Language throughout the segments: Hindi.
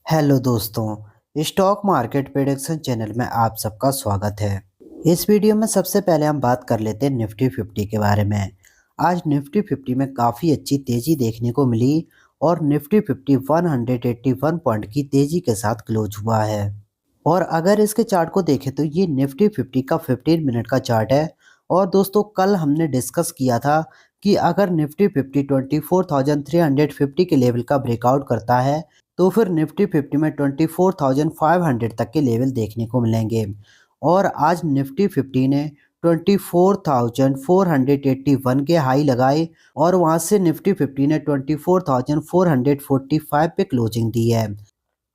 हेलो दोस्तों, स्टॉक मार्केट प्रेडिक्शन चैनल में आप सबका स्वागत है। इस वीडियो में सबसे पहले हम बात कर लेते हैं निफ्टी 50 के बारे में। आज निफ्टी 50 में काफ़ी अच्छी तेज़ी देखने को मिली और निफ्टी 50 181 पॉइंट की तेज़ी के साथ क्लोज हुआ है। और अगर इसके चार्ट को देखें तो ये निफ्टी 50 का 15 मिनट का चार्ट है। और दोस्तों कल हमने डिस्कस किया था कि अगर निफ्टी 50 24,350 के लेवल का ब्रेकआउट करता है तो फिर निफ्टी 50 में 24,500 तक के लेवल देखने को मिलेंगे। और आज निफ्टी 50 ने 24,481 के हाई लगाए और वहां से निफ्टी 50 ने 24,445 पे क्लोजिंग दी है।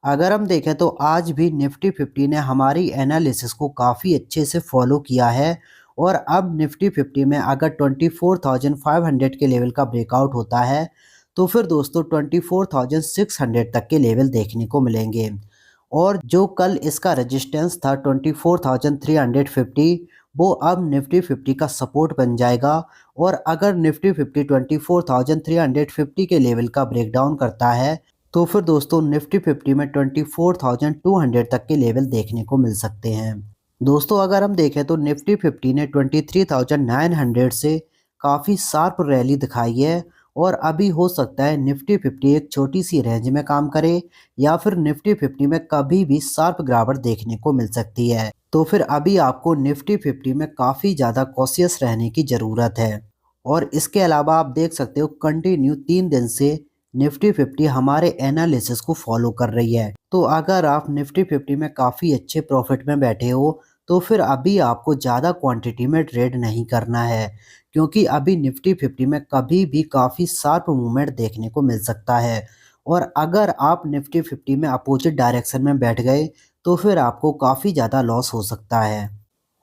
अगर हम देखें तो आज भी निफ्टी 50 ने हमारी एनालिसिस को काफ़ी अच्छे से फॉलो किया है। और अब निफ्टी 50 में अगर 24,500 के लेवल का ब्रेकआउट होता है तो फिर दोस्तों 24,600 तक के लेवल देखने को मिलेंगे। और जो कल इसका रेजिस्टेंस था 24,350, वो अब निफ्टी 50 का सपोर्ट बन जाएगा। और अगर निफ्टी 50 24,350 के लेवल का ब्रेकडाउन करता है तो फिर दोस्तों निफ्टी 50 में 24,200 तक के लेवल देखने को मिल सकते हैं। दोस्तों अगर हम देखें तो निफ्टी 50 ने 23,900 से काफ़ी शार्प रैली दिखाई है। और अभी हो सकता है निफ्टी 50 एक छोटी सी रेंज में काम करे या फिर निफ्टी 50 में कभी भी शार्प गिरावट देखने को मिल सकती है। तो फिर अभी आपको निफ्टी 50 में काफ़ी ज़्यादा कॉशियस रहने की ज़रूरत है। और इसके अलावा आप देख सकते हो कंटिन्यू 3 दिन से निफ्टी 50 हमारे एनालिसिस को फॉलो कर रही है। तो अगर आप निफ्टी 50 में काफ़ी अच्छे प्रॉफिट में बैठे हो तो फिर अभी आपको ज़्यादा क्वांटिटी में ट्रेड नहीं करना है, क्योंकि अभी निफ्टी 50 में कभी भी काफ़ी शार्प मूवमेंट देखने को मिल सकता है। और अगर आप निफ्टी 50 में अपोजिट डायरेक्शन में बैठ गए तो फिर आपको काफ़ी ज़्यादा लॉस हो सकता है।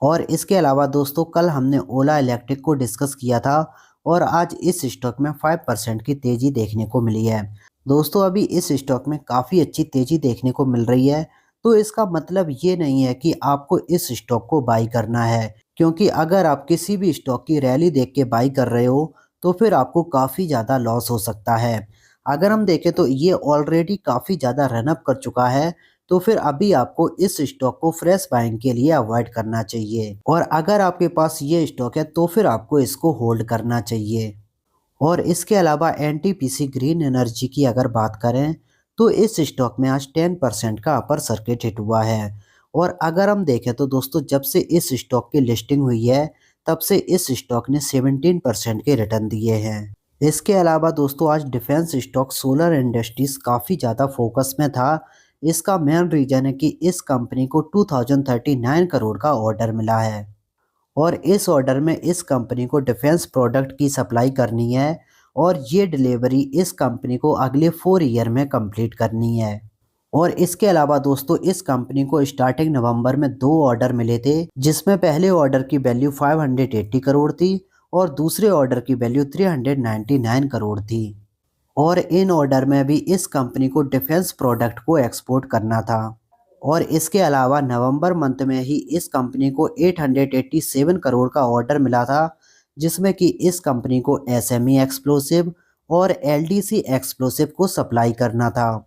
और इसके अलावा दोस्तों कल हमने ओला इलेक्ट्रिक को डिस्कस किया था और आज इस स्टॉक में 5% की तेज़ी देखने को मिली है। दोस्तों अभी इस स्टॉक में काफ़ी अच्छी तेज़ी देखने को मिल रही है। तो इसका मतलब ये नहीं है कि आपको इस स्टॉक को बाई करना है, क्योंकि अगर आप किसी भी स्टॉक की रैली देख के बाई कर रहे हो तो फिर आपको काफ़ी ज़्यादा लॉस हो सकता है। अगर हम देखें तो ये ऑलरेडी काफ़ी ज़्यादा रनअप कर चुका है, तो फिर अभी आपको इस स्टॉक को फ्रेश बाइंग के लिए अवॉइड करना चाहिए। और अगर आपके पास ये स्टॉक है तो फिर आपको इसको होल्ड करना चाहिए। और इसके अलावा एनटीपीसी ग्रीन एनर्जी की अगर बात करें तो इस स्टॉक में आज 10% का अपर सर्किट हिट हुआ है। और अगर हम देखें तो दोस्तों जब से इस स्टॉक की लिस्टिंग हुई है तब से इस स्टॉक ने 17% के रिटर्न दिए हैं। इसके अलावा दोस्तों आज डिफेंस स्टॉक सोलर इंडस्ट्रीज काफ़ी ज़्यादा फोकस में था। इसका मेन रीजन है कि इस कंपनी को 2039 करोड़ का ऑर्डर मिला है। और इस ऑर्डर में इस कंपनी को डिफेंस प्रोडक्ट की सप्लाई करनी है और ये डिलीवरी इस कंपनी को अगले 4 ईयर में कंप्लीट करनी है। और इसके अलावा दोस्तों इस कंपनी को स्टार्टिंग नवंबर में 2 ऑर्डर मिले थे, जिसमें पहले ऑर्डर की वैल्यू 580 करोड़ थी और दूसरे ऑर्डर की वैल्यू 399 करोड़ थी। और इन ऑर्डर में भी इस कंपनी को डिफेंस प्रोडक्ट को एक्सपोर्ट करना था। और इसके अलावा नवंबर मंथ में ही इस कंपनी को 887 करोड़ का ऑर्डर मिला था, जिसमें कि इस कंपनी को एसएमई एक्सप्लोसिव और एलडीसी एक्सप्लोसिव को सप्लाई करना था।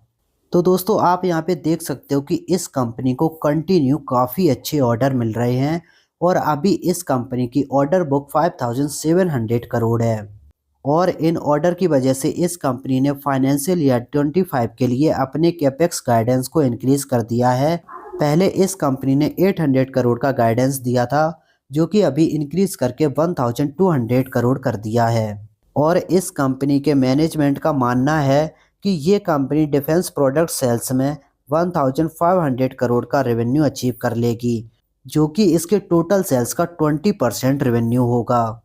तो दोस्तों आप यहाँ पे देख सकते हो कि इस कंपनी को कंटिन्यू काफ़ी अच्छे ऑर्डर मिल रहे हैं और अभी इस कंपनी की ऑर्डर बुक 5700 करोड़ है। और इन ऑर्डर की वजह से इस कंपनी ने फाइनेंशियल ईयर 25 के लिए अपने कैपेक्स गाइडेंस को इंक्रीज कर दिया है। पहले इस कंपनी ने 800 करोड़ का गाइडेंस दिया था, जो कि अभी इंक्रीज करके 1200 करोड़ कर दिया है। और इस कंपनी के मैनेजमेंट का मानना है कि ये कंपनी डिफेंस प्रोडक्ट सेल्स में 1500 करोड़ का रेवेन्यू अचीव कर लेगी, जो कि इसके टोटल सेल्स का 20% रेवेन्यू होगा।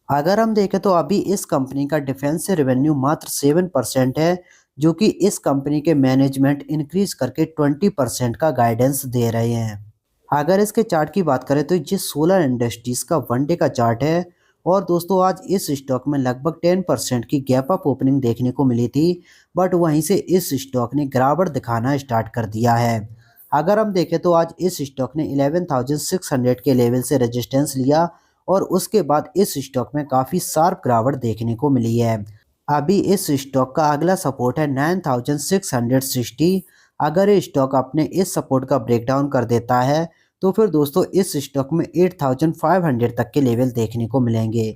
अगर हम देखें तो अभी इस कंपनी का डिफेंस से रेवेन्यू मात्र 7% है, जो कि इस कंपनी के मैनेजमेंट इंक्रीज करके 20% का गाइडेंस दे रहे हैं। अगर इसके चार्ट की बात करें तो ये सोलर इंडस्ट्रीज का 1 डे का चार्ट है। और दोस्तों आज इस स्टॉक में लगभग 10% की गैप अप ओपनिंग देखने को मिली थी, बट वहीं से इस स्टॉक ने गिरावट दिखाना स्टार्ट कर दिया है। अगर हम देखें तो आज इस स्टॉक ने 11,600 के लेवल से रेजिस्टेंस लिया और उसके बाद इस स्टॉक में काफ़ी शार्प गिरावट देखने को मिली है। अभी इस स्टॉक का अगला सपोर्ट है 9,660। अगर ये स्टॉक अपने इस सपोर्ट का ब्रेकडाउन कर देता है तो फिर दोस्तों इस स्टॉक में 8500 तक के लेवल देखने को मिलेंगे।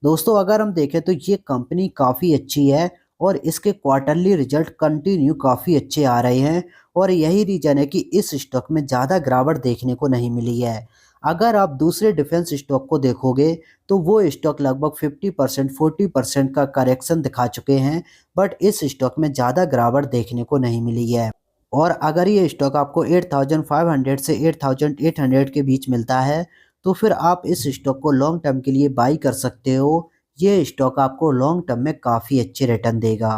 दोस्तों अगर हम देखें तो ये कंपनी काफ़ी अच्छी है और इसके क्वार्टरली रिजल्ट कंटिन्यू काफ़ी अच्छे आ रहे हैं और यही रीज़न है कि इस स्टॉक में ज़्यादा गिरावट देखने को नहीं मिली है। अगर आप दूसरे डिफेंस स्टॉक को देखोगे तो वो स्टॉक लगभग 50% 40% का करेक्शन दिखा चुके हैं, बट इस स्टॉक में ज़्यादा गिरावट देखने को नहीं मिली है। और अगर ये स्टॉक आपको 8500 से 8800 के बीच मिलता है तो फिर आप इस स्टॉक को लॉन्ग टर्म के लिए बाई कर सकते हो। ये स्टॉक आपको लॉन्ग टर्म में काफ़ी अच्छे रिटर्न देगा।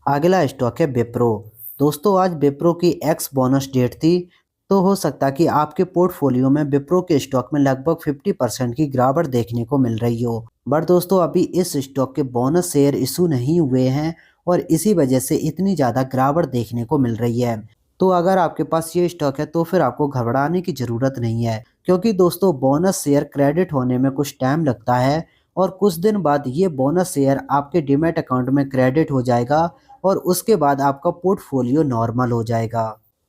अगला स्टॉक है विप्रो। दोस्तों आज विप्रो की एक्स बोनस डेट थी, तो हो सकता है कि आपके पोर्टफोलियो में विप्रो के स्टॉक में लगभग 50% की गिरावट देखने को मिल रही हो। बट दोस्तों अभी इस स्टॉक के बोनस शेयर इशू नहीं हुए हैं और इसी वजह से इतनी ज़्यादा गिरावट देखने को मिल रही है। तो अगर आपके पास ये स्टॉक है तो फिर आपको घबराने की ज़रूरत नहीं है, क्योंकि दोस्तों बोनस शेयर क्रेडिट होने में कुछ टाइम लगता है और कुछ दिन बाद ये बोनस शेयर आपके डीमैट अकाउंट में क्रेडिट हो जाएगा और उसके बाद आपका पोर्टफोलियो नॉर्मल हो जाएगा।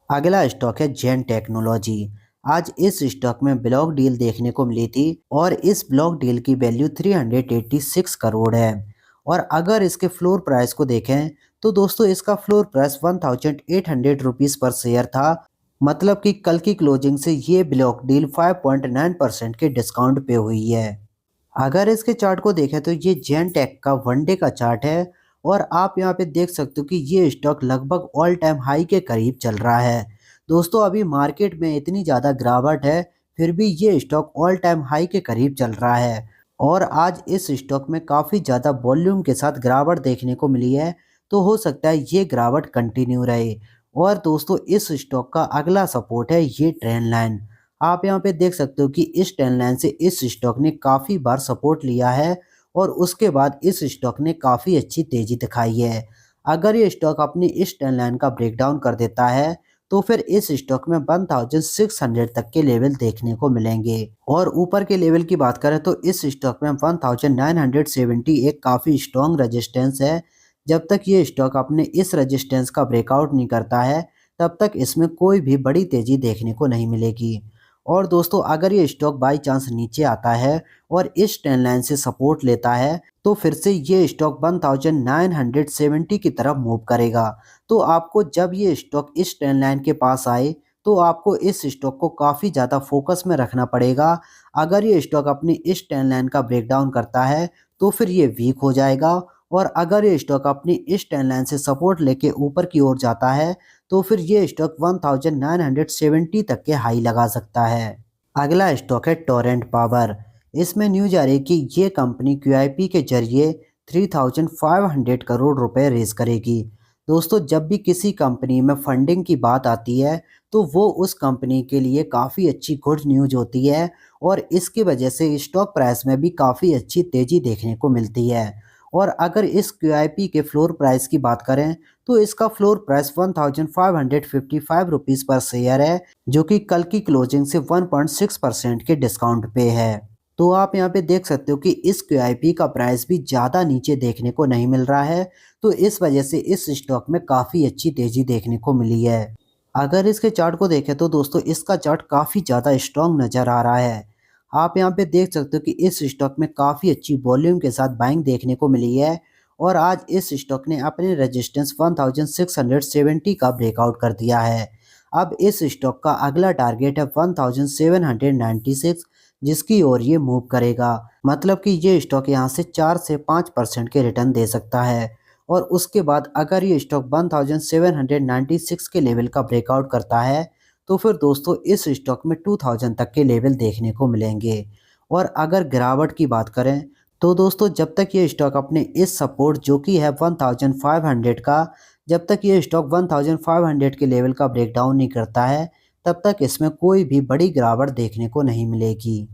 अगला स्टॉक है जेन टेक्नोलॉजी। आज इस स्टॉक में ब्लॉक डील देखने को मिली थी और इस ब्लॉक डील की वैल्यू 386 करोड़ है। और अगर इसके फ्लोर प्राइस को देखें तो दोस्तों इसका फ्लोर प्राइस 1800 रुपीज़ पर शेयर था। मतलब कि कल की क्लोजिंग से ये ब्लॉक डील 5.9% के डिस्काउंट पे हुई है। अगर इसके चार्ट को देखें तो ये जेन टेक का वनडे का चार्ट है और आप यहाँ पे देख सकते हो कि ये स्टॉक लगभग ऑल टाइम हाई के करीब चल रहा है। दोस्तों अभी मार्केट में इतनी ज़्यादा गिरावट है फिर भी ये स्टॉक ऑल टाइम हाई के करीब चल रहा है और आज इस स्टॉक में काफ़ी ज़्यादा वॉल्यूम के साथ गिरावट देखने को मिली है, तो हो सकता है ये गिरावट कंटिन्यू रहे। और दोस्तों इस स्टॉक का अगला सपोर्ट है ये ट्रेंड लाइन। आप यहाँ पे देख सकते हो कि इस ट्रेंड लाइन से इस स्टॉक ने काफ़ी बार सपोर्ट लिया है और उसके बाद इस स्टॉक ने काफ़ी अच्छी तेज़ी दिखाई है। अगर ये स्टॉक अपनी इस ट्रेंड लाइन का ब्रेकडाउन कर देता है तो फिर इस स्टॉक में 1600 तक के लेवल देखने को मिलेंगे और ऊपर के लेवल की बात करें तो इस स्टॉक में 1970 एक काफ़ी स्ट्रॉन्ग रेजिस्टेंस है। जब तक ये स्टॉक अपने इस रेजिस्टेंस का ब्रेकआउट नहीं करता है तब तक इसमें कोई भी बड़ी तेज़ी देखने को नहीं मिलेगी। और दोस्तों अगर ये स्टॉक बाई चांस नीचे आता है और इस ट्रेंड लाइन से सपोर्ट लेता है तो फिर से ये स्टॉक 1970 की तरफ मूव करेगा। तो आपको जब ये स्टॉक इस ट्रेंड लाइन के पास आए तो आपको इस स्टॉक को काफ़ी ज़्यादा फोकस में रखना पड़ेगा। अगर ये स्टॉक अपनी इस ट्रेंड लाइन का ब्रेकडाउन करता है तो फिर ये वीक हो जाएगा और अगर ये स्टॉक अपनी इस ट्रेंड लाइन से सपोर्ट लेके ऊपर की ओर जाता है तो फिर ये स्टॉक 1970 तक के हाई लगा सकता है। अगला स्टॉक है टोरेंट पावर। इसमें न्यूज आ रही है कि ये कंपनी क्यूआईपी के जरिए 3500 करोड़ रुपए रेज करेगी। दोस्तों जब भी किसी कंपनी में फंडिंग की बात आती है तो वो उस कंपनी के लिए काफ़ी अच्छी गुड न्यूज होती है और इसकी वजह से स्टॉक प्राइस में भी काफ़ी अच्छी तेज़ी देखने को मिलती है। और अगर इस क्यूआईपी के फ्लोर प्राइस की बात करें तो इसका फ्लोर प्राइस 1555 रुपीज़ पर शेयर है, जो कि कल की क्लोजिंग से 1.6% के डिस्काउंट पे है। तो आप यहाँ पे देख सकते हो कि इस क्यूआईपी का प्राइस भी ज़्यादा नीचे देखने को नहीं मिल रहा है, तो इस वजह से इस स्टॉक में काफ़ी अच्छी तेज़ी देखने को मिली है। अगर इसके चार्ट को देखें तो दोस्तों इसका चार्ट काफ़ी ज़्यादा स्ट्रॉन्ग नज़र आ रहा है। आप यहाँ पे देख सकते हो कि इस स्टॉक में काफ़ी अच्छी वॉल्यूम के साथ बाइंग देखने को मिली है और आज इस स्टॉक ने अपने रेजिस्टेंस 1670 का ब्रेकआउट कर दिया है। अब इस स्टॉक का अगला टारगेट है 1796, जिसकी ओर ये मूव करेगा। मतलब कि ये स्टॉक यहाँ से 4 से 5% के रिटर्न दे सकता है और उसके बाद अगर ये स्टॉक 1796 के लेवल का ब्रेकआउट करता है तो फिर दोस्तों इस स्टॉक में 2000 तक के लेवल देखने को मिलेंगे। और अगर गिरावट की बात करें तो दोस्तों जब तक ये स्टॉक अपने इस सपोर्ट जो कि है 1500 का, जब तक ये स्टॉक 1500 के लेवल का ब्रेकडाउन नहीं करता है तब तक इसमें कोई भी बड़ी गिरावट देखने को नहीं मिलेगी।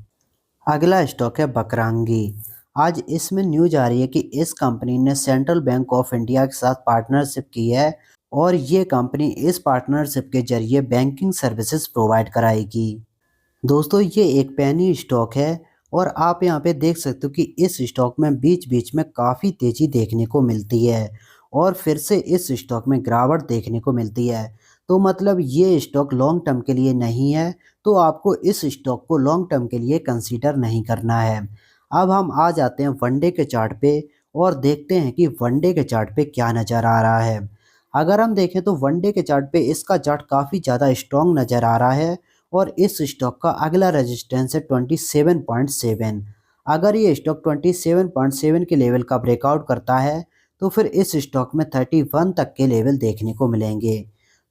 अगला स्टॉक है बकरांगी। आज इसमें न्यूज आ रही है कि इस कंपनी ने सेंट्रल बैंक ऑफ इंडिया के साथ पार्टनरशिप की है और ये कंपनी इस पार्टनरशिप के जरिए बैंकिंग सर्विसेज प्रोवाइड कराएगी। दोस्तों ये एक पेनी स्टॉक है और आप यहाँ पे देख सकते हो कि इस स्टॉक में बीच बीच में काफ़ी तेज़ी देखने को मिलती है और फिर से इस स्टॉक में गिरावट देखने को मिलती है। तो मतलब ये स्टॉक लॉन्ग टर्म के लिए नहीं है, तो आपको इस स्टॉक को लॉन्ग टर्म के लिए कंसीडर नहीं करना है। अब हम आ जाते हैं वनडे के चार्ट पे और देखते हैं कि वनडे के चार्ट पे क्या नज़र आ रहा है। अगर हम देखें तो वनडे के चार्ट पे इसका चार्ट काफ़ी ज़्यादा स्ट्रॉन्ग नज़र आ रहा है और इस स्टॉक का अगला रेजिस्टेंस है 27.7। अगर ये स्टॉक 27.7 के लेवल का ब्रेकआउट करता है तो फिर इस स्टॉक में 31 तक के लेवल देखने को मिलेंगे।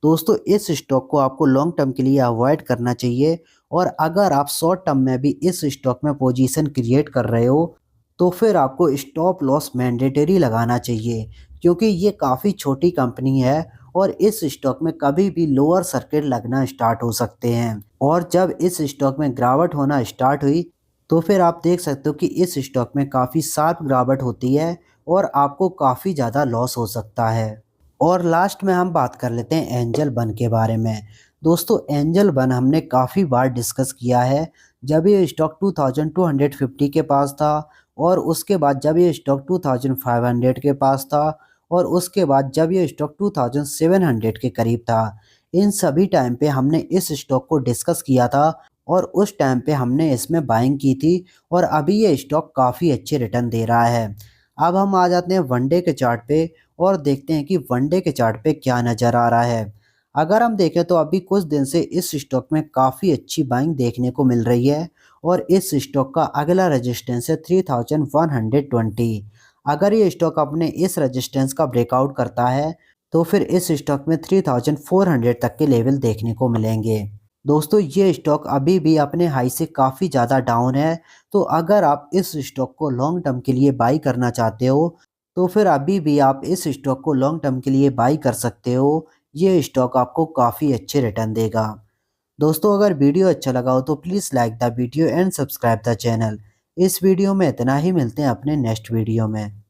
दोस्तों इस स्टॉक को आपको लॉन्ग टर्म के लिए अवॉइड करना चाहिए और अगर आप शॉर्ट टर्म में भी इस स्टॉक में पोजीशन क्रिएट कर रहे हो तो फिर आपको स्टॉप लॉस मैंडेटरी लगाना चाहिए, क्योंकि ये काफ़ी छोटी कंपनी है और इस स्टॉक में कभी भी लोअर सर्किट लगना स्टार्ट हो सकते हैं। और जब इस स्टॉक में गिरावट होना स्टार्ट हुई तो फिर आप देख सकते हो कि इस स्टॉक में काफ़ी शार्प गिरावट होती है और आपको काफ़ी ज़्यादा लॉस हो सकता है। और लास्ट में हम बात कर लेते हैं एंजल वन के बारे में। दोस्तों एंजल वन हमने काफ़ी बार डिस्कस किया है। जब ये स्टॉक 2250 के पास था और उसके बाद जब ये स्टॉक 2500 के पास था और उसके बाद जब ये स्टॉक 2700 के करीब था। इन सभी टाइम पे हमने इस स्टॉक को डिस्कस किया था और उस टाइम पे हमने इसमें बाइंग की थी और अभी ये स्टॉक काफ़ी अच्छे रिटर्न दे रहा है। अब हम आ जाते हैं वनडे के चार्ट पे और देखते हैं कि वनडे के चार्ट पे क्या नज़र आ रहा है। अगर हम देखें तो अभी कुछ दिन से इस स्टॉक में काफ़ी अच्छी बाइंग देखने को मिल रही है और इस स्टॉक का अगला रेजिस्टेंस है 3120। अगर ये स्टॉक अपने इस रेजिस्टेंस का ब्रेकआउट करता है तो फिर इस स्टॉक में 3400 तक के लेवल देखने को मिलेंगे। दोस्तों ये स्टॉक अभी भी अपने हाई से काफ़ी ज़्यादा डाउन है, तो अगर आप इस स्टॉक को लॉन्ग टर्म के लिए बाई करना चाहते हो तो फिर अभी भी आप इस स्टॉक को लॉन्ग टर्म के लिए बाई कर सकते हो। ये स्टॉक आपको काफ़ी अच्छे रिटर्न देगा। दोस्तों अगर वीडियो अच्छा लगा हो तो please like the video and subscribe the channel. इस वीडियो में इतना ही, मिलते हैं अपने नेक्स्ट वीडियो में।